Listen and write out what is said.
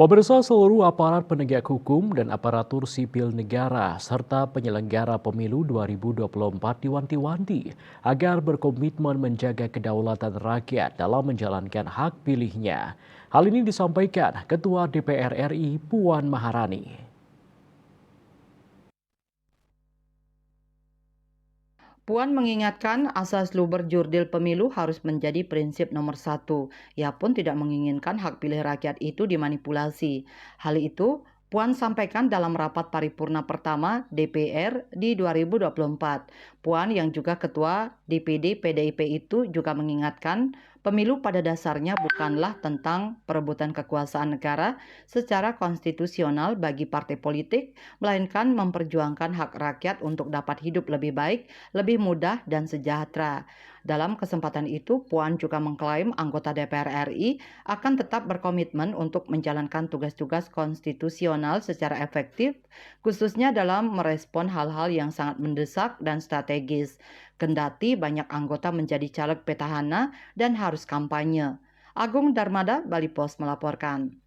Pemirsa, seluruh aparat penegak hukum dan aparatur sipil negara serta penyelenggara pemilu 2024 diwanti-wanti agar berkomitmen menjaga kedaulatan rakyat dalam menjalankan hak pilihnya. Hal ini disampaikan Ketua DPR RI Puan Maharani. Puan mengingatkan asas luber jurdil pemilu harus menjadi prinsip nomor satu. Ia pun tidak menginginkan hak pilih rakyat itu dimanipulasi. Hal itu Puan sampaikan dalam rapat paripurna pertama DPR di 2024. Puan yang juga ketua DPD PDIP itu juga mengingatkan pemilu pada dasarnya bukanlah tentang perebutan kekuasaan negara secara konstitusional bagi partai politik, melainkan memperjuangkan hak rakyat untuk dapat hidup lebih baik, lebih mudah dan sejahtera. Dalam kesempatan itu, Puan juga mengklaim anggota DPR RI akan tetap berkomitmen untuk menjalankan tugas-tugas konstitusional secara efektif, khususnya dalam merespon hal-hal yang sangat mendesak dan strategis. Kendati banyak anggota menjadi caleg petahana dan harus kampanye. Agung Darmada, Bali Pos melaporkan.